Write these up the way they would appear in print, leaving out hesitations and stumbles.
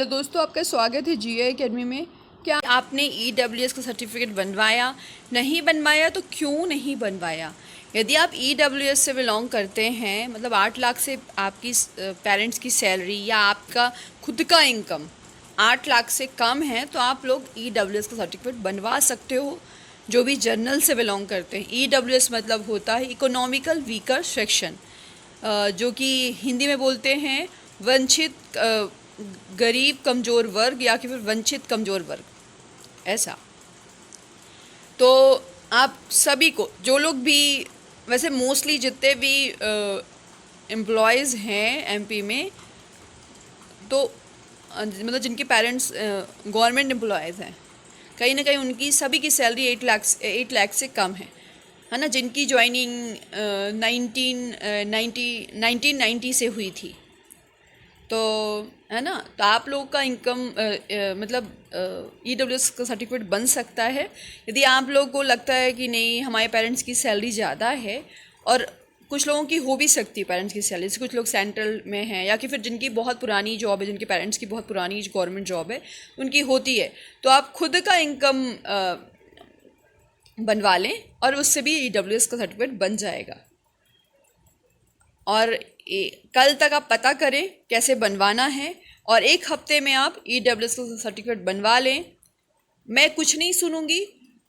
Hello दोस्तों, आपका स्वागत है जीए एकेडमी में। क्या आपने ईडब्ल्यूएस का सर्टिफिकेट बनवाया? नहीं बनवाया तो क्यों नहीं बनवाया? यदि आप ईडब्ल्यूएस से बिलोंग करते हैं, मतलब 8 लाख से आपकी पेरेंट्स की सैलरी या आपका खुद का इनकम 8 लाख से कम है, तो आप लोग ईडब्ल्यूएस का सर्टिफिकेट बनवा सकते हो। जो भी जर्नल से बिलोंग करते हैं, ईडब्ल्यूएस मतलब होता है इकोनॉमिकल वीकर सेक्शन, जो कि हिंदी में बोलते हैं वंचित गरीब कमज़ोर वर्ग या कि फिर वंचित कमज़ोर वर्ग, ऐसा। तो आप सभी को, जो लोग भी, वैसे मोस्टली जितने भी एम्प्लॉयज़ हैं एमपी में, तो मतलब जिनके पेरेंट्स गवर्नमेंट एम्प्लॉयज़ हैं, कहीं ना कहीं उनकी सभी की सैलरी 8 लाख से कम है ना। जिनकी ज्वाइनिंग 1990 से हुई थी, तो है ना। तो आप लोगों का इनकम मतलब ईडब्ल्यूएस का सर्टिफिकेट बन सकता है यदि आप लोगों को लगता है कि नहीं, हमारे पेरेंट्स की सैलरी ज़्यादा है। और कुछ लोगों की हो भी सकती है पेरेंट्स की सैलरी, कुछ लोग सेंट्रल में हैं या कि फिर जिनकी बहुत पुरानी जॉब है, जिनके पेरेंट्स की बहुत पुरानी गवर्नमेंट जॉब है, उनकी होती है। तो आप खुद का इनकम बनवा लें और उससे भी ईडब्ल्यूएस का सर्टिफिकेट बन जाएगा। और कल तक आप पता करें कैसे बनवाना है, और 1 हफ्ते में आप ईडब्ल्यूएस का सर्टिफिकेट बनवा लें। मैं कुछ नहीं सुनूंगी,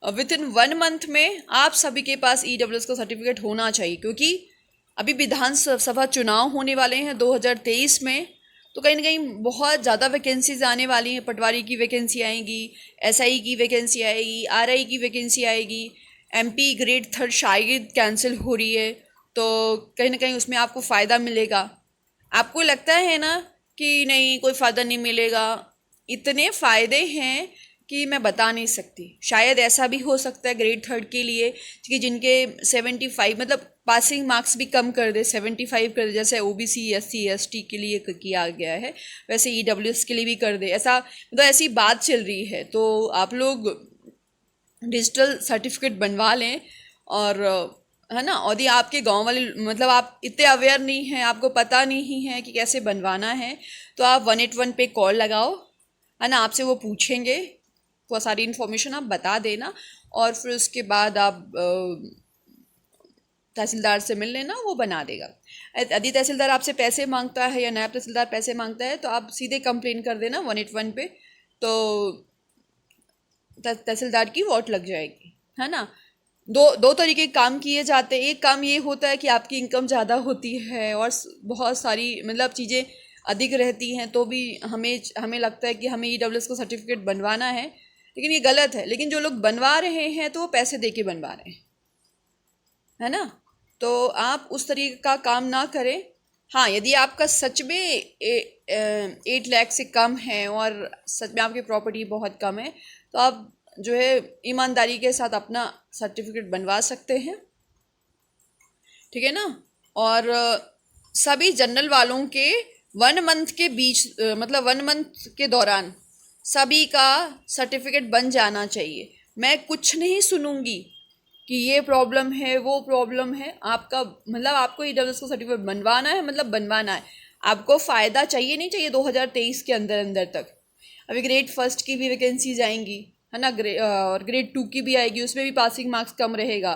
विद इन 1 मंथ में आप सभी के पास ईडब्ल्यूएस का सर्टिफिकेट होना चाहिए, क्योंकि अभी विधानसभा चुनाव होने वाले हैं 2023 में। तो कहीं ना कहीं बहुत ज़्यादा वैकेंसीज आने वाली हैं। पटवारी की वैकेंसी आएगी, एसआई की वैकेंसी आएगी, आरआई की वैकेंसी आएगी, एमपी ग्रेड 3 शायद कैंसिल हो रही है, तो कहीं ना कहीं उसमें आपको फ़ायदा मिलेगा। आपको लगता है ना कि नहीं, कोई फ़ायदा नहीं मिलेगा? इतने फ़ायदे हैं कि मैं बता नहीं सकती। शायद ऐसा भी हो सकता है ग्रेड 3 के लिए कि जिनके 75, मतलब पासिंग मार्क्स भी कम कर दे, 75 कर दे, जैसे ओबीसी एससी एसटी के लिए किया गया है, वैसे ईडब्ल्यूएस के लिए भी कर दे। ऐसा मतलब ऐसी बात चल रही है। तो आप लोग डिजिटल सर्टिफिकेट बनवा लें। और है ना। और ये आपके गांव वाले, मतलब आप इतने अवेयर नहीं हैं, आपको पता नहीं है कि कैसे बनवाना है, तो आप 181 पे कॉल लगाओ, है ना। आपसे वो पूछेंगे, वो सारी इन्फॉर्मेशन आप बता देना, और फिर उसके बाद आप तहसीलदार से मिल लेना, वो बना देगा। यदि तहसीलदार आपसे पैसे मांगता है या नायब तहसीलदार पैसे मांगता है, तो आप सीधे कंप्लेन कर देना 181 पे, तो तहसीलदार की वोट लग जाएगी, है ना। दो तरीके के काम किए जाते हैं। एक काम ये होता है कि आपकी इनकम ज़्यादा होती है और बहुत सारी मतलब चीज़ें अधिक रहती हैं, तो भी हमें हमें लगता है कि हमें ईडब्ल्यूएस का सर्टिफिकेट बनवाना है, लेकिन ये गलत है। लेकिन जो लोग बनवा रहे हैं तो वो पैसे दे के बनवा रहे हैं, है ना। तो आप उस तरीके का काम ना करें। हाँ, यदि आपका सच में 8 लाख से कम है और सच में आपकी प्रॉपर्टी बहुत कम है, तो आप जो है ईमानदारी के साथ अपना सर्टिफिकेट बनवा सकते हैं, ठीक है ना। और सभी जनरल वालों के 1 मंथ के बीच, मतलब 1 मंथ के दौरान सभी का सर्टिफिकेट बन जाना चाहिए। मैं कुछ नहीं सुनूंगी कि ये प्रॉब्लम है, वो प्रॉब्लम है। आपका मतलब आपको ईडब्ल्यूएस का सर्टिफिकेट बनवाना है, मतलब बनवाना है। आपको फ़ायदा चाहिए, नहीं चाहिए 2023 के अंदर अंदर तक। अभी ग्रेड 1 की भी वैकेंसीज आएंगी, है ना। और ग्रेड 2 की भी आएगी, उसमें भी पासिंग मार्क्स कम रहेगा,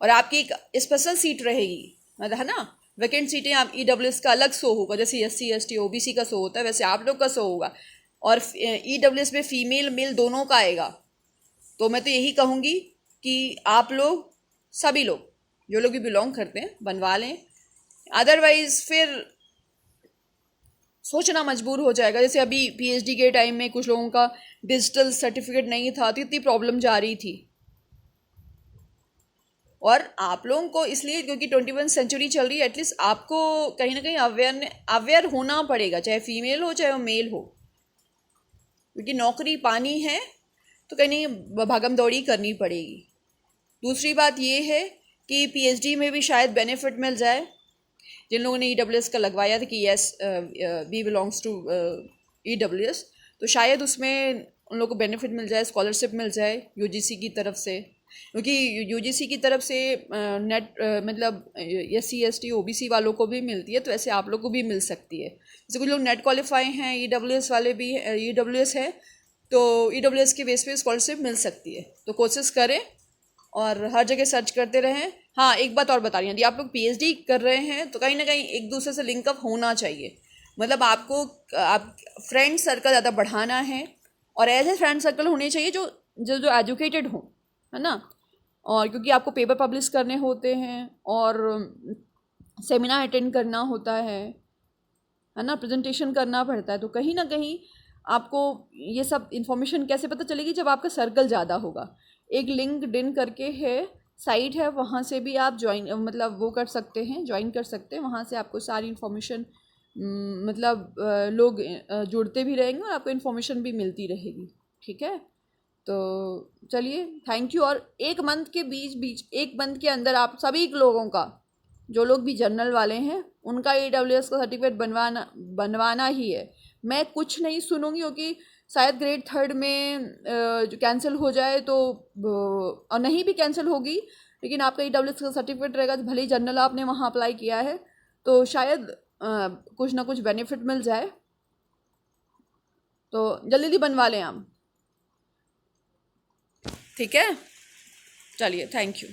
और आपकी एक स्पेशल सीट रहेगी, मतलब है ना। वैकेंट सीटें आप ईडब्ल्यूएस का अलग शो होगा, जैसे एससी एसटी ओबीसी का शो होता है, वैसे आप लोग का शो होगा। और ईडब्ल्यूएस में फीमेल मेल दोनों का आएगा। तो मैं तो यही कहूँगी कि आप लोग, सभी लोग जो लोग भी बिलोंग करते हैं, बनवा लें। अदरवाइज फिर सोचना मजबूर हो जाएगा। जैसे अभी पीएचडी के टाइम में कुछ लोगों का डिजिटल सर्टिफिकेट नहीं था, तो इतनी प्रॉब्लम जा रही थी। और आप लोगों को इसलिए, क्योंकि 21 सेंचुरी चल रही है, एटलीस्ट आपको कहीं ना कहीं अवेयर होना पड़ेगा, चाहे फीमेल हो चाहे वो मेल हो, क्योंकि नौकरी पानी है तो कहीं नहीं भागम दौड़ी करनी पड़ेगी। दूसरी बात ये है कि पीएचडी में भी शायद बेनिफिट मिल जाए। जिन लोगों ने ईडब्ल्यूएस का लगवाया था कि yes B belongs to EWS, तो शायद उसमें उन लोगों को बेनिफिट मिल जाए, स्कॉलरशिप मिल जाए यूजीसी की तरफ से, क्योंकि यूजीसी की तरफ से नेट मतलब SC ST OBC वालों को भी मिलती है, तो ऐसे आप लोग को भी मिल सकती है। जैसे कुछ लोग नेट क्वालिफाई हैं, EWS वाले भी EWS है, तो EWS के बेस पे स्कॉलरशिप मिल सकती है। तो कोशिश करें और हर जगह सर्च करते रहें। हाँ, एक बात और बता रही हूँ, यदि आप लोग PhD कर रहे हैं तो कहीं ना कहीं एक दूसरे से लिंकअप होना चाहिए। मतलब आपको आप फ्रेंड सर्कल ज़्यादा बढ़ाना है, और ऐसे फ्रेंड सर्कल होने चाहिए जो जो जो एजुकेटेड हों, है ना। और क्योंकि आपको पेपर पब्लिश करने होते हैं और सेमिनार अटेंड करना होता है ना, प्रेजेंटेशन करना पड़ता है, तो कहीं ना कहीं आपको ये सब इन्फॉर्मेशन कैसे पता चलेगी, जब आपका सर्कल ज़्यादा होगा। एक लिंक्डइन करके है, साइट है, वहाँ से भी आप ज्वाइन मतलब वो कर सकते हैं, ज्वाइन कर सकते हैं। वहाँ से आपको सारी इन्फॉर्मेशन मतलब लोग जुड़ते भी रहेंगे और आपको इन्फॉर्मेशन भी मिलती रहेगी। ठीक है, तो चलिए, थैंक यू। और एक मंथ के एक मंथ के अंदर आप सभी लोगों का, जो लोग भी जर्नल वाले हैं, उनका EWS का सर्टिफिकेट बनवाना ही है। मैं कुछ नहीं सुनूंगी, क्योंकि शायद ग्रेड 3 में जो कैंसिल हो जाए तो और नहीं भी कैंसिल होगी, लेकिन आपका EWS का सर्टिफिकेट रहेगा, तो भले ही जर्नल आपने वहाँ अप्लाई किया है, तो शायद कुछ ना कुछ बेनिफिट मिल जाए। तो जल्दी जल्दी बनवा लें आप। ठीक है, चलिए, थैंक यू।